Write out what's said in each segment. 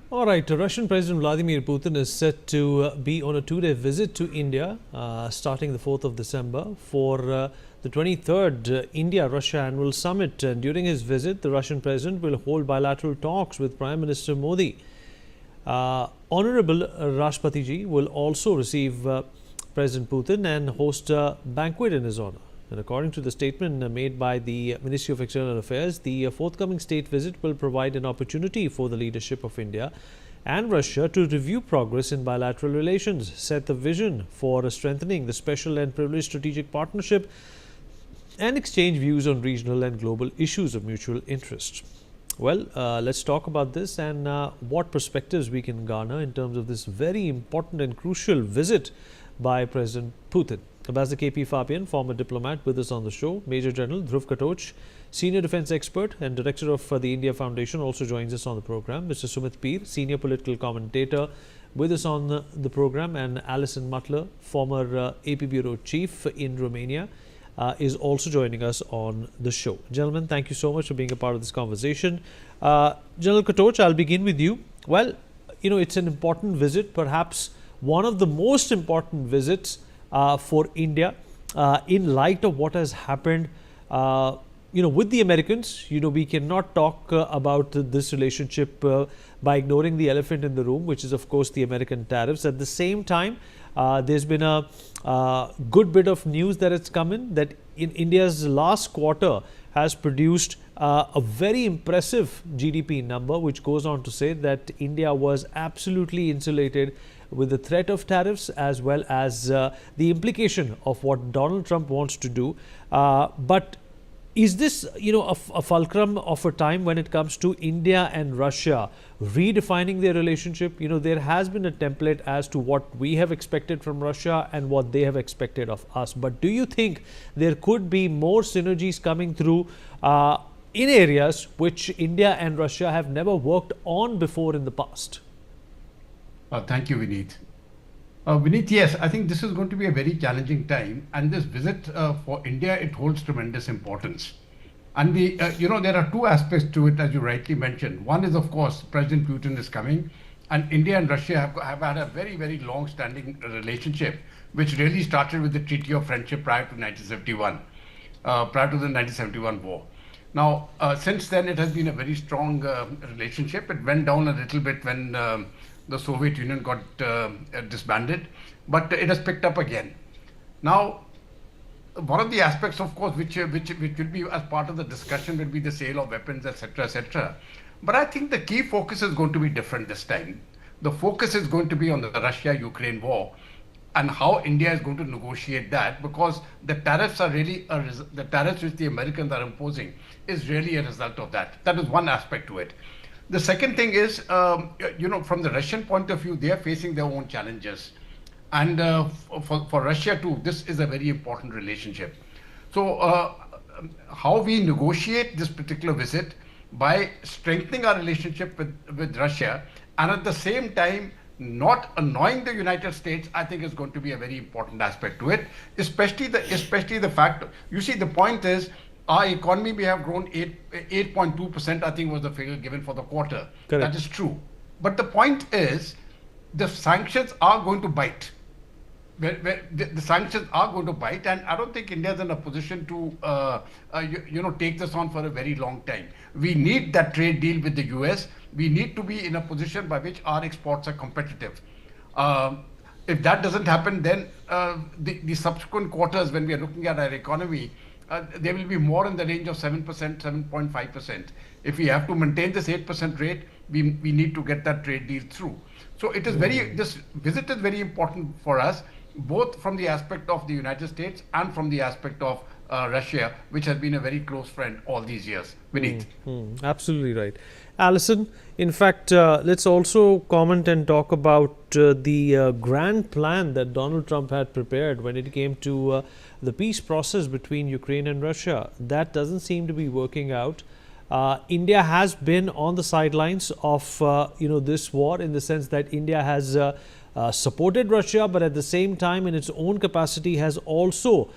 All right, Russian President Vladimir Putin is set to be on a two-day visit to India starting the 4th of December for the 23rd India-Russia Annual Summit. And during his visit, the Russian president will hold bilateral talks with Prime Minister Modi. Honorable Rashtrapati Ji will also receive President Putin and host a banquet in his honor. And according to the statement made by the Ministry of External Affairs, the forthcoming state visit will provide an opportunity for the leadership of India and Russia to review progress in bilateral relations, set the vision for strengthening the special and privileged strategic partnership, and exchange views on regional and global issues of mutual interest. Well, let's talk about this and what perspectives we can garner in terms of this very important and crucial visit by President Putin. Ambassador K.P. Fabian, former diplomat, with us on the show. Major General Dhruv Katoch, senior defense expert and director of the India Foundation, also joins us on the program. Mr. Sumit Peer, senior political commentator, with us on the program. And Alison Mutler, former AP Bureau Chief in Romania, is also joining us on the show. Gentlemen, thank you so much for being a part of this conversation. General Katoch, I'll begin with you. Well, you know, it's an important visit, perhaps one of the most important visits for India in light of what has happened with the Americans. We cannot talk about this relationship by ignoring the elephant in the room, which is of course the American tariffs. At the same time, there's been a good bit of news that has come in that in India's last quarter has produced a very impressive GDP number, which goes on to say that India was absolutely insulated with the threat of tariffs as well as the implication of what Donald Trump wants to do. But is this, a fulcrum of a time when it comes to India and Russia redefining their relationship? There has been a template as to what we have expected from Russia and what they have expected of us. But do you think there could be more synergies coming through in areas which India and Russia have never worked on before in the past? Thank you, Vineet. Vineet, yes, I think this is going to be a very challenging time, and this visit for India, it holds tremendous importance. And there are two aspects to it, as you rightly mentioned. One is, of course, President Putin is coming, and India and Russia have had a very, very long-standing relationship, which really started with the Treaty of Friendship prior to 1971, prior to the 1971 war. Now, since then, it has been a very strong relationship. It went down a little bit when the Soviet Union got disbanded, but it has picked up again. Now, one of the aspects, of course, which will be as part of the discussion will be the sale of weapons, etc., etc. But I think the key focus is going to be different this time. The focus is going to be on the Russia-Ukraine war and how India is going to negotiate that, because the tariffs are really the tariffs which the Americans are imposing is really a result of that. That is one aspect to it. The second thing is, from the Russian point of view, they are facing their own challenges. And for Russia too, this is a very important relationship. So how we negotiate this particular visit by strengthening our relationship with Russia and at the same time not annoying the United States, I think is going to be a very important aspect to it, especially the fact, you see, the point is, our economy may have grown 8.2%, I think was the figure given for the quarter. Correct. That is true. But the point is, the sanctions are going to bite. The sanctions are going to bite, and I don't think India is in a position to, take this on for a very long time. We need that trade deal with the US. We need to be in a position by which our exports are competitive. If that doesn't happen, then the subsequent quarters, when we are looking at our economy, there will be more in the range of 7%, 7.5%. If we have to maintain this 8% rate, we need to get that trade deal through. So it is this visit is very important for us, both from the aspect of the United States and from the aspect of Russia, which has been a very close friend all these years. Vineet. Absolutely right. Alison, in fact, let's also comment and talk about the grand plan that Donald Trump had prepared when it came to the peace process between Ukraine and Russia. That doesn't seem to be working out. India has been on the sidelines of this war, in the sense that India has supported Russia, but at the same time in its own capacity has also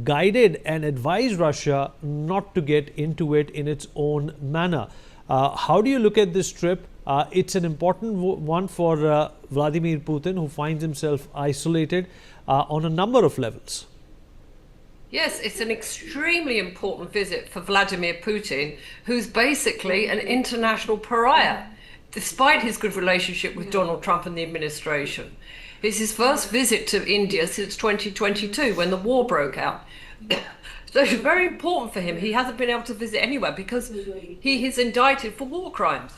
guided and advised Russia not to get into it in its own manner. How do you look at this trip? It's an important one for Vladimir Putin, who finds himself isolated on a number of levels. Yes, it's an extremely important visit for Vladimir Putin, who's basically an international pariah, despite his good relationship with Donald Trump and the administration. It's his first visit to India since 2022, when the war broke out. So it's very important for him. He hasn't been able to visit anywhere because he is indicted for war crimes.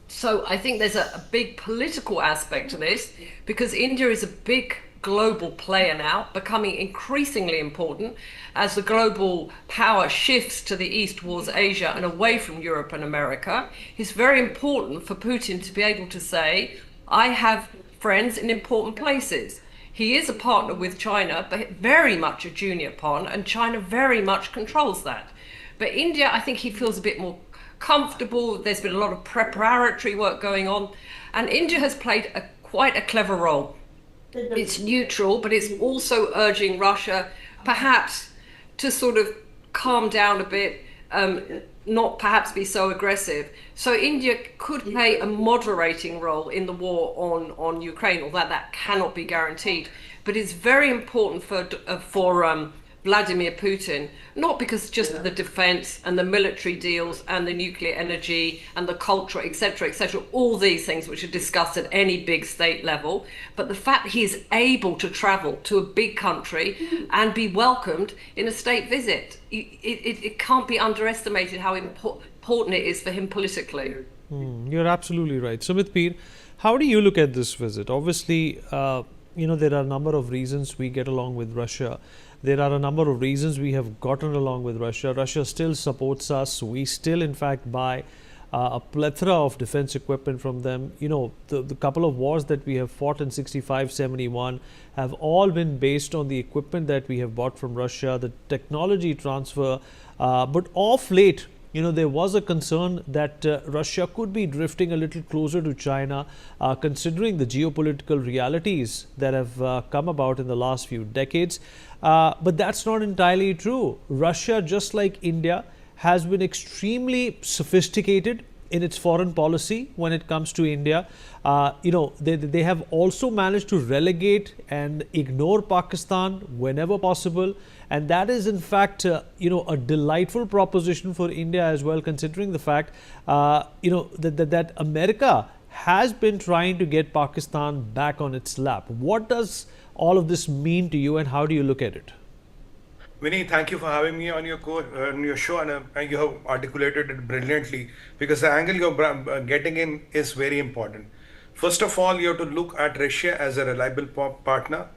So I think there's a big political aspect to this, because India is a big global player now, becoming increasingly important as the global power shifts to the east towards Asia and away from Europe and America. It's very important for Putin to be able to say, I have friends in important places. He is a partner with China, but very much a junior partner, and China very much controls that. But India, I think he feels a bit more comfortable. There's been a lot of preparatory work going on, and India has played quite a clever role. It's neutral, but it's also urging Russia perhaps to sort of calm down a bit, not perhaps be so aggressive. So India could play a moderating role in the war on Ukraine, although that cannot be guaranteed. But it's very important for Vladimir Putin, not because just of the defense and the military deals and the nuclear energy and the culture, etc., all these things which are discussed at any big state level, but the fact that he is able to travel to a big country and be welcomed in a state visit. It can't be underestimated how important it is for him politically. You're absolutely right. Sumit Peer, how do you look at this visit? Obviously, there are a number of reasons we get along with Russia. There are a number of reasons we have gotten along with Russia. Russia still supports us. We still, in fact, buy a plethora of defense equipment from them. The couple of wars that we have fought in 65, 71 have all been based on the equipment that we have bought from Russia, the technology transfer. But of late, there was a concern that Russia could be drifting a little closer to China, considering the geopolitical realities that have come about in the last few decades. But that's not entirely true. Russia, just like India, has been extremely sophisticated in its foreign policy when it comes to India. They have also managed to relegate and ignore Pakistan whenever possible. And that is, in fact, a delightful proposition for India as well, considering the fact, that America has been trying to get Pakistan back on its lap. What does all of this mean to you, and how do you look at it? Vinny, thank you for having me on your show, and you have articulated it brilliantly, because the angle you're getting in is very important. First of all, you have to look at Russia as a reliable partner.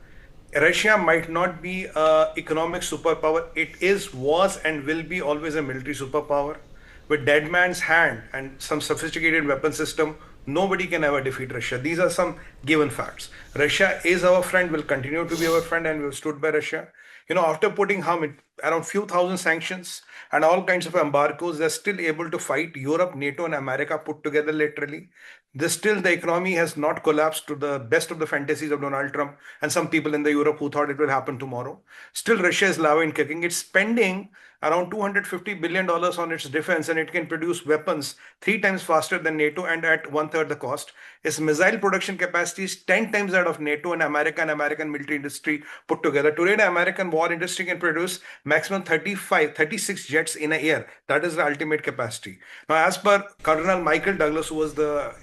Russia might not be an economic superpower. It was, and will be always a military superpower. With dead man's hand and some sophisticated weapon system, nobody can ever defeat Russia. These are some given facts. Russia is our friend, will continue to be our friend, and we've stood by Russia. After putting around few thousand sanctions and all kinds of embargoes, they're still able to fight Europe, NATO, and America put together literally. The economy has not collapsed to the best of the fantasies of Donald Trump and some people in the Europe who thought it will happen tomorrow. Still, Russia is alive and kicking. It's spending around $250 billion on its defense, and it can produce weapons 3 times faster than NATO and at 1/3 the cost. Its missile production capacity is 10 times that of NATO and American military industry put together. Today, the American war industry can produce maximum 36 jets in a year. That is the ultimate capacity. Now, as per Colonel Michael Douglas, who was the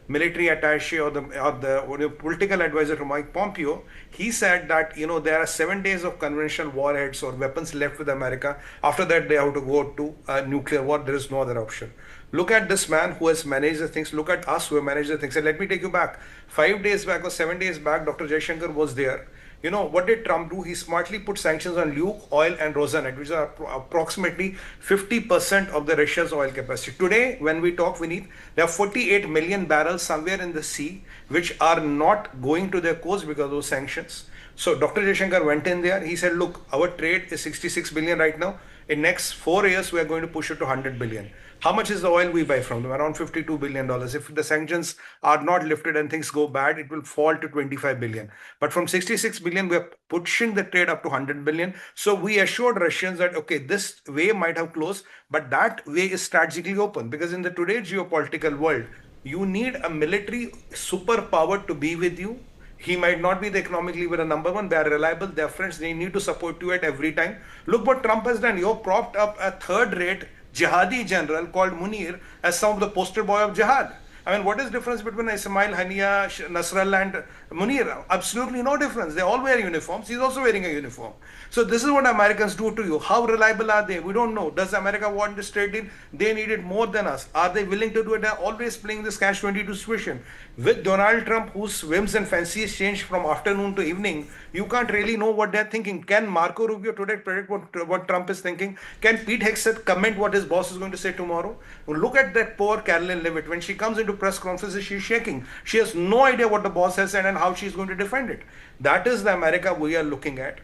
military attaché or the political advisor to Mike Pompeo, he said that there are 7 days of conventional warheads or weapons left with America. After that, they have to go to a nuclear war. There is no other option. Look at this man who has managed the things. Look at us who have managed the things. And let me take you back. 5 days back or 7 days back, Dr. Jaishankar was there. What did Trump do? He smartly put sanctions on Luke, oil, and Rosanet, which are approximately 50% of the Russia's oil capacity. Today, when we talk, there are 48 million barrels somewhere in the sea, which are not going to their coast because of those sanctions. So Dr. Jaishankar went in there. He said, look, our trade is 66 billion right now. In next 4 years, we are going to push it to 100 billion. How much is the oil we buy from them? Around $52 billion. If the sanctions are not lifted and things go bad, it will fall to 25 billion. But from 66 billion, we are pushing the trade up to 100 billion. So we assured Russians that, okay, this way might have closed, but that way is strategically open, because in the today's geopolitical world, you need a military superpower to be with you. He might not be the economic leader number one. They are reliable. They are friends. They need to support you at every time. Look what Trump has done. You've propped up a third-rate jihadi general called Munir as some of the poster boy of jihad. I mean, what is the difference between Ismail Hania, Nasrallah and Munir? Absolutely no difference. They all wear uniforms. He's also wearing a uniform. So this is what Americans do to you. How reliable are they? We don't know. Does America want this trade deal? They need it more than us. Are they willing to do it? They're always playing this catch-22 situation. With Donald Trump, whose whims and fancies change from afternoon to evening, you can't really know what they're thinking. Can Marco Rubio today predict what Trump is thinking? Can Pete Hegseth comment what his boss is going to say tomorrow? Look at that poor Carolyn Levitt. When she comes into press conferences, she's shaking. She has no idea what the boss has said and how she's going to defend it. That is the America we are looking at.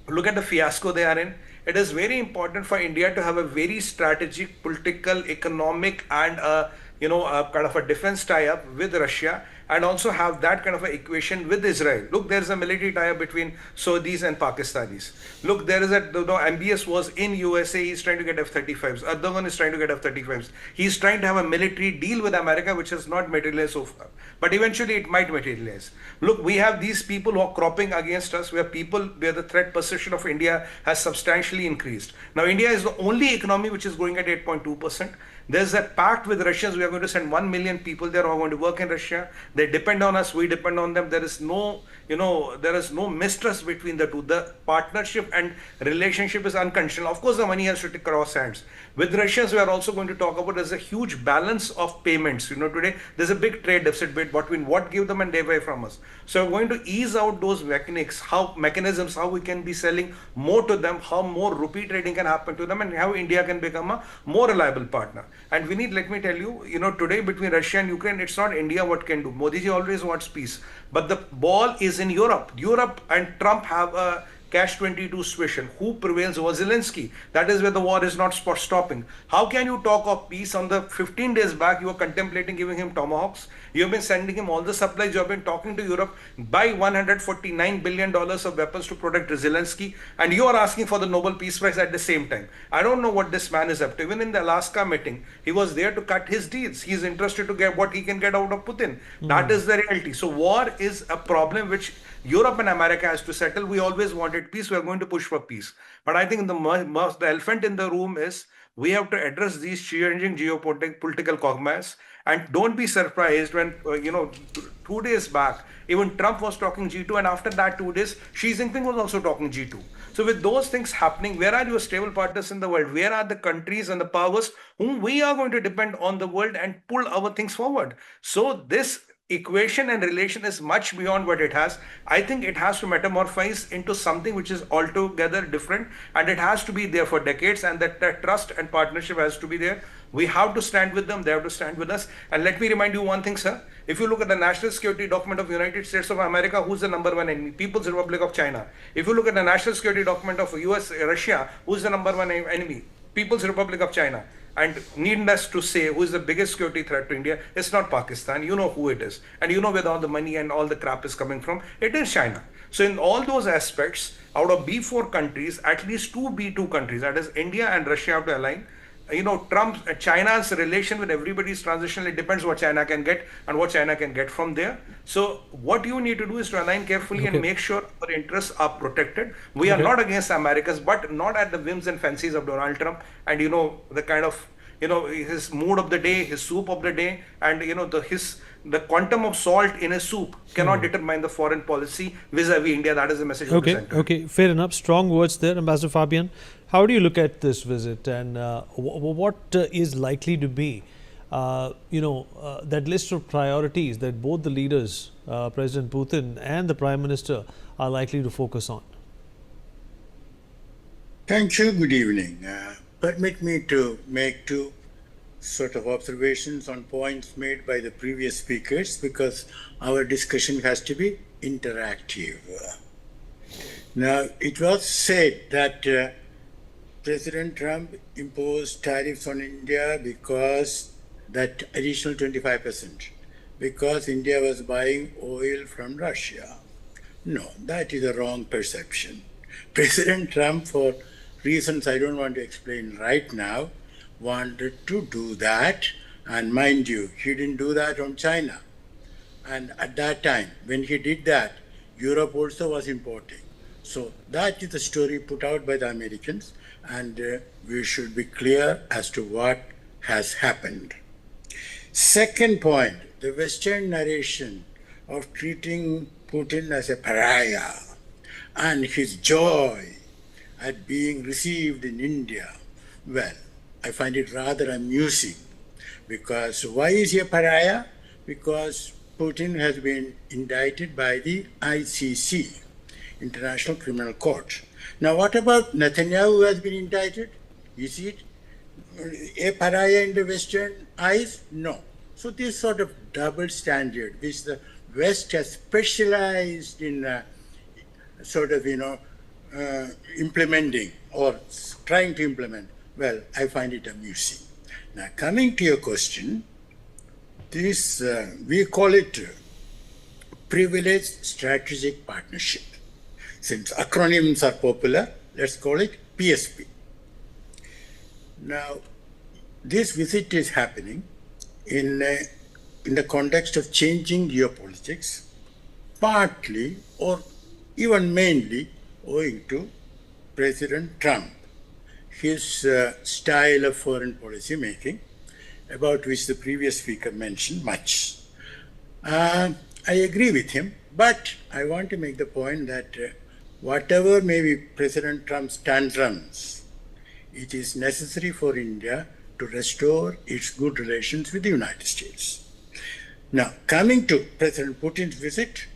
Look at the fiasco they are in. It is very important for India to have a very strategic, political, economic, and a kind of a defense tie-up with Russia, and also have that kind of an equation with Israel. Look, there is a military tie-up between Saudis and Pakistanis. Look, there is MBS was in USA. He's trying to get F-35s. Erdogan is trying to get F-35s. He's trying to have a military deal with America, which has not materialized so far. But eventually it might materialize. Look, we have these people who are cropping against us, where the threat perception of India has substantially increased. Now, India is the only economy which is growing at 8.2%. There's a pact with Russians. We are going to send 1 million people there who are going to work in Russia. They depend on us. We depend on them. There is no mistrust between the two. The partnership and relationship is unconditional. Of course, the money has to cross hands. With Russians, we are also going to talk about there's a huge balance of payments. Today there's a big trade deficit between what give them and they buy from us. So we're going to ease out those mechanisms, how we can be selling more to them, how more rupee trading can happen to them, and how India can become a more reliable partner. And Vineet, let me tell you, today between Russia and Ukraine, it's not India what can do. Modi ji always wants peace. But the ball is in Europe. Europe and Trump have a catch-22 situation. Who prevails over Zelensky? That is where the war is not stopping. How can you talk of peace? On the 15 days back, you were contemplating giving him tomahawks. You have been sending him all the supplies. You have been talking to Europe, buy $149 billion of weapons to protect Zelensky, and you are asking for the Nobel Peace Prize at the same time. I don't know what this man is up to. Even in the Alaska meeting, he was there to cut his deals. He's interested to get what he can get out of Putin. That is the reality. So war is a problem which Europe and America has to settle. We always wanted peace. We are going to push for peace. But I think the elephant in the room is we have to address these changing geopolitical quagmires. And don't be surprised when, 2 days back, even Trump was talking G2. And after that 2 days, Xi Jinping was also talking G2. So with those things happening, where are your stable partners in the world? Where are the countries and the powers whom we are going to depend on the world and pull our things forward? So this equation and relation is much beyond what it has. I think it has to metamorphose into something which is altogether different, and it has to be there for decades, and that trust and partnership has to be there. We have to stand with them. They have to stand with us. And let me remind you one thing, sir. If you look at the national security document of the United States of America, who's the number one enemy? People's Republic of China. If you look at the national security document of Russia, who's the number one enemy? People's Republic of China. And needless to say, who is the biggest security threat to India? It's not Pakistan. You know who it is. And you know where all the money and all the crap is coming from. It is China. So in all those aspects, out of B4 countries, at least two B2 countries, that is India and Russia, have to align. China's relation with everybody is transitional. It depends what China can get and what China can get from there. So what you need to do is to align carefully and make sure our interests are protected. We are not against Americans, but not at the whims and fancies of Donald Trump and, the kind of, his mood of the day, his soup of the day, and, the quantum of salt in a soup cannot determine the foreign policy vis-a-vis India. That is the message of the center. Okay, fair enough. Strong words there, Ambassador Fabian. How do you look at this visit, and what is likely to be, that list of priorities that both the leaders, President Putin and the Prime Minister, are likely to focus on? Thank you. Good evening. Permit me to make two sort of observations on points made by the previous speakers, because our discussion has to be interactive. Now, it was said that President Trump imposed tariffs on India because that additional 25%, because India was buying oil from Russia. No, that is a wrong perception. President Trump, for reasons I don't want to explain right now, wanted to do that. And mind you, he didn't do that on China. And at that time, when he did that, Europe also was importing. So that is the story put out by the Americans, and we should be clear as to what has happened. Second point, the Western narration of treating Putin as a pariah and his joy at being received in India. Well, I find it rather amusing, because why is he a pariah? Because Putin has been indicted by the ICC, International Criminal Court. Now, what about Netanyahu, who has been indicted? Is it a pariah in the Western eyes? No. So this sort of double standard, which the West has specialized in implementing or trying to implement, well, I find it amusing. Now, coming to your question, this, we call it Privileged Strategic Partnership. Since acronyms are popular, let's call it PSP. Now, this visit is happening in the context of changing geopolitics, partly or even mainly owing to President Trump, his style of foreign policy making, about which the previous speaker mentioned much. I agree with him, but I want to make the point that whatever may be President Trump's tantrums, it is necessary for India to restore its good relations with the United States. Now, coming to President Putin's visit,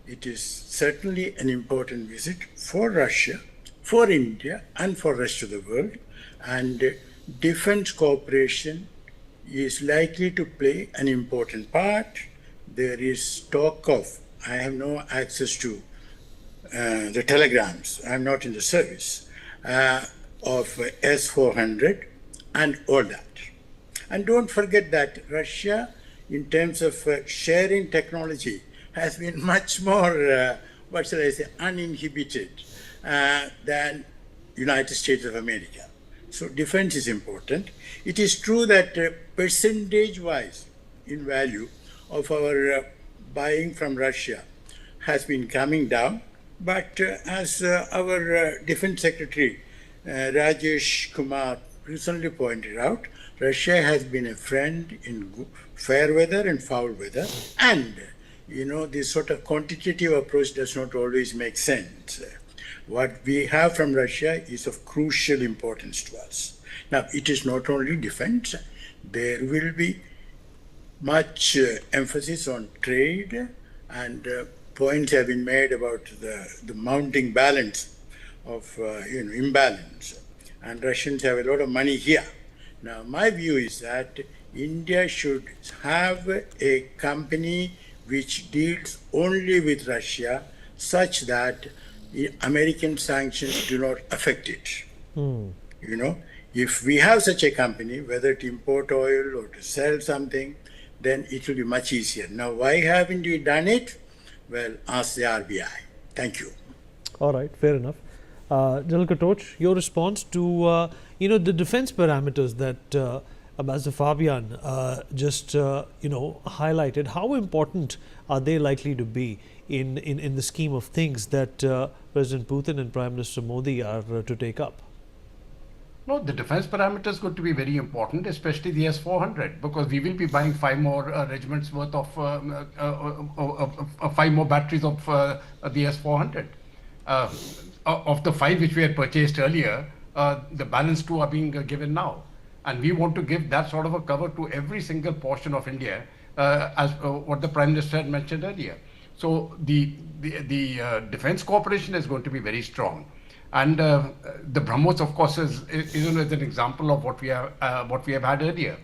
it is certainly an important visit for Russia, for India, and for the rest of the world. And defense cooperation is likely to play an important part. There is talk of, I have no access to the telegrams, I'm not in the service, of S-400 and all that. And don't forget that Russia, in terms of sharing technology, has been much more, uninhibited than United States of America. So defense is important. It is true that percentage-wise, in value, of our buying from Russia has been coming down. But as our Defense Secretary Rajesh Kumar recently pointed out, Russia has been a friend in fair weather and foul weather. And, this sort of quantitative approach does not always make sense. What we have from Russia is of crucial importance to us. Now, it is not only defense. There will be much emphasis on trade, and points have been made about the mounting balance of imbalance, and Russians have a lot of money here. Now, my view is that India should have a company which deals only with Russia, such that American sanctions do not affect it. If we have such a company, whether to import oil or to sell something, then it will be much easier. Now, why haven't we done it? Well, ask the RBI. Thank you. All right, fair enough. General Katoch, your response to the defense parameters that Ambassador Fabian just highlighted. How important are they likely to be in the scheme of things that President Putin and Prime Minister Modi are to take up? No, the defense parameter is going to be very important, especially the S-400, because we will be buying 5 more regiments worth of 5 more batteries of the S-400. Of the 5 which we had purchased earlier, the balance 2 are being given now. And we want to give that sort of a cover to every single portion of India, as what the Prime Minister had mentioned earlier. So the defense cooperation is going to be very strong. And the BrahMos, of course, is an example of what we have had earlier.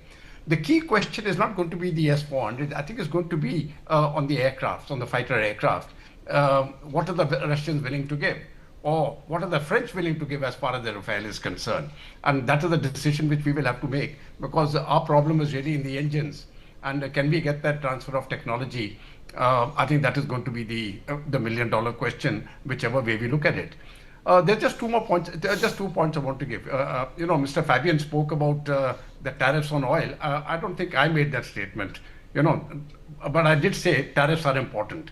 The key question is not going to be the S-400. I think it's going to be on the aircraft, on the fighter aircraft. What are the Russians willing to give? or what are the French willing to give as far as the Rafale is concerned? And that is the decision which we will have to make, because our problem is really in the engines. And can we get that transfer of technology? I think that is going to be the million-dollar question, whichever way we look at it. There's just two more points. There are just 2 points I want to give. Mr. Fabian spoke about the tariffs on oil. I don't think I made that statement, but I did say tariffs are important.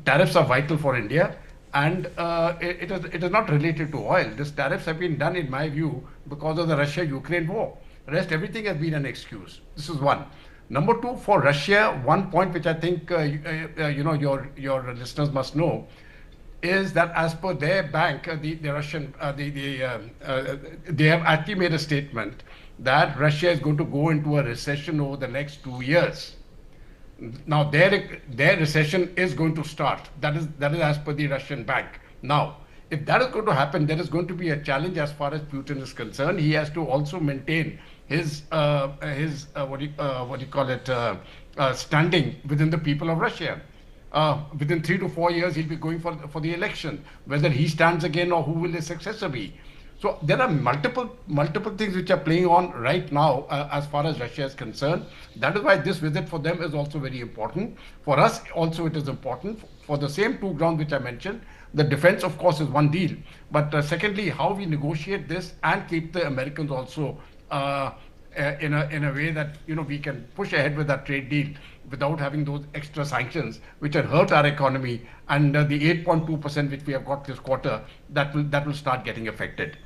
Tariffs are vital for India, and it is not related to oil. These tariffs have been done, in my view, because of the Russia-Ukraine war. Rest, everything has been an excuse. This is one. Number two, for Russia, one point which I think your listeners must know is that as per their bank, the Russian, they have actually made a statement that Russia is going to go into a recession over the next 2 years. Now their recession is going to start. That is as per the Russian bank. Now, if that is going to happen, there is going to be a challenge as far as Putin is concerned. He has to also maintain his standing within the people of Russia. Within 3 to 4 years, he'll be going for the election, whether he stands again or who will his successor be. So there are multiple things which are playing on right now as far as Russia is concerned. That is why this visit for them is also very important. For us also it is important for the same two grounds which I mentioned. The defense, of course, is one deal, but secondly, how we negotiate this and keep the Americans also in a way that we can push ahead with that trade deal without having those extra sanctions which had hurt our economy, and the 8.2% which we have got this quarter, that will start getting affected.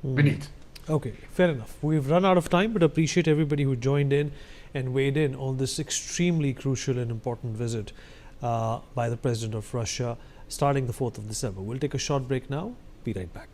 Vineet. Okay, fair enough. We've run out of time, but appreciate everybody who joined in and weighed in on this extremely crucial and important visit by the President of Russia starting the 4th of December. We'll take a short break now. Be right back.